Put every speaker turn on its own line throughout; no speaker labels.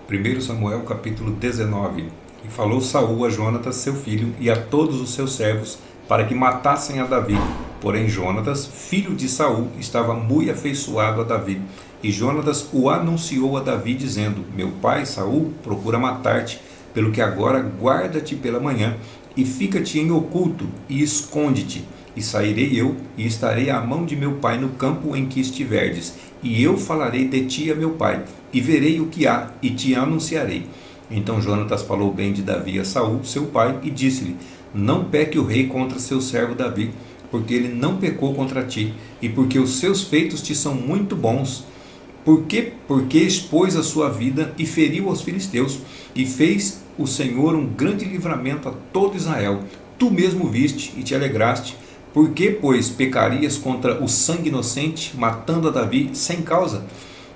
1 Samuel capítulo 19. E falou Saul a Jonatas seu filho e a todos os seus servos para que matassem a Davi. Porém Jonatas, filho de Saul, estava muito afeiçoado a Davi. E Jonatas o anunciou a Davi dizendo: Meu pai Saul procura matar-te, pelo que agora guarda-te pela manhã e fica-te em oculto e esconde-te. E sairei eu e estarei à mão de meu pai no campo em que estiverdes, e eu falarei de ti a meu pai, e verei o que há, e te anunciarei. Então Jonatas falou bem de Davi a Saul, seu pai, e disse-lhe: Não peque o rei contra seu servo Davi, porque ele não pecou contra ti, e porque os seus feitos te são muito bons. Porque expôs a sua vida e feriu aos filisteus, e fez o Senhor um grande livramento a todo Israel. Tu mesmo viste e te alegraste. Por que, pois, pecarias contra o sangue inocente, matando a Davi sem causa?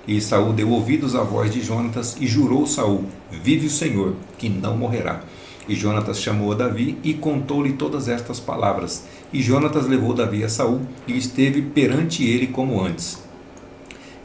E Saul deu ouvidos à voz de Jonatas e jurou Saul: Vive o Senhor, que não morrerá. E Jonatas chamou a Davi e contou-lhe todas estas palavras. E Jonatas levou Davi a Saul e esteve perante ele como antes.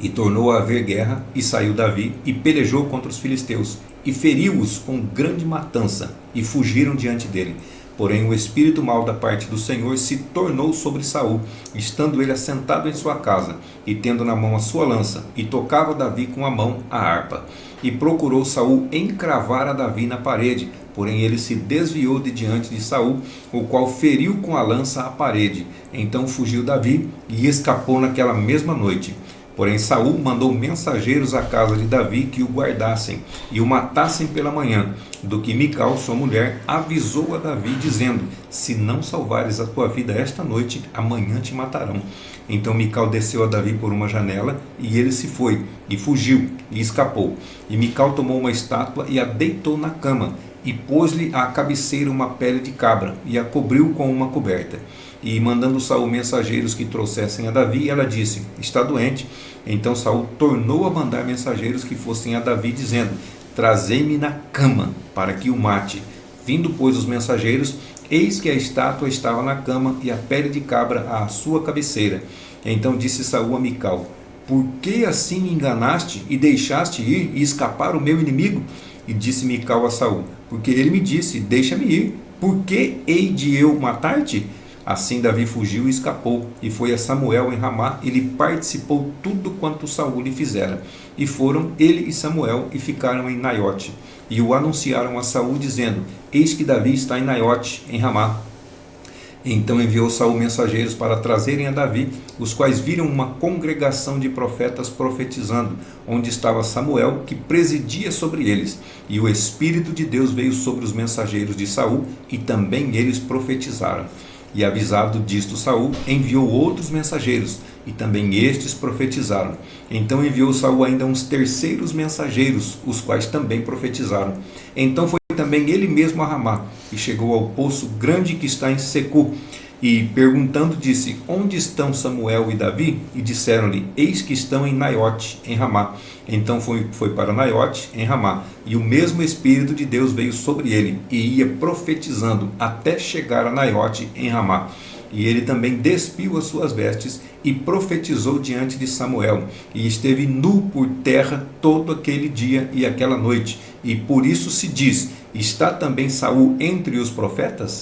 E tornou a haver guerra, e saiu Davi e pelejou contra os filisteus, e feriu-os com grande matança, e fugiram diante dele. Porém o espírito mau da parte do Senhor se tornou sobre Saul, estando ele assentado em sua casa, e tendo na mão a sua lança, e tocava Davi com a mão a harpa. E procurou Saul encravar a Davi na parede, porém ele se desviou de diante de Saul, o qual feriu com a lança a parede. Então fugiu Davi e escapou naquela mesma noite. Porém Saul mandou mensageiros à casa de Davi que o guardassem e o matassem pela manhã, do que Mical, sua mulher, avisou a Davi, dizendo: Se não salvares a tua vida esta noite, amanhã te matarão. Então Mical desceu a Davi por uma janela, e ele se foi, e fugiu, e escapou. E Mical tomou uma estátua e a deitou na cama, e pôs-lhe à cabeceira uma pele de cabra, e a cobriu com uma coberta. E mandando Saul mensageiros que trouxessem a Davi, ela disse: Está doente. Então Saul tornou a mandar mensageiros que fossem a Davi, dizendo: Trazei-me na cama, para que o mate. Vindo, pois, os mensageiros, eis que a estátua estava na cama e a pele de cabra à sua cabeceira. Então disse Saul a Mical: Por que assim me enganaste e deixaste ir e escapar o meu inimigo? E disse Mical a Saul: Porque ele me disse: Deixa-me ir. Por que hei de eu matar-te? Assim Davi fugiu e escapou, e foi a Samuel em Ramá, e lhe participou tudo quanto Saul lhe fizera. E foram ele e Samuel, e ficaram em Naiote. E o anunciaram a Saul, dizendo: Eis que Davi está em Naiote, em Ramá. Então enviou Saul mensageiros para trazerem a Davi, os quais viram uma congregação de profetas profetizando, onde estava Samuel, que presidia sobre eles. E o Espírito de Deus veio sobre os mensageiros de Saul, e também eles profetizaram. E avisado disto Saul, enviou outros mensageiros, e também estes profetizaram. Então enviou Saul ainda uns terceiros mensageiros, os quais também profetizaram. Então foi também ele mesmo a Ramá, e chegou ao poço grande que está em Secu, e perguntando disse: Onde estão Samuel e Davi? E disseram-lhe: Eis que estão em Naiote, em Ramá. Então foi para Naiote, em Ramá, e o mesmo Espírito de Deus veio sobre ele, e ia profetizando até chegar a Naiote, em Ramá. E ele também despiu as suas vestes e profetizou diante de Samuel, e esteve nu por terra todo aquele dia e aquela noite. E por isso se diz: Está também Saul entre os profetas?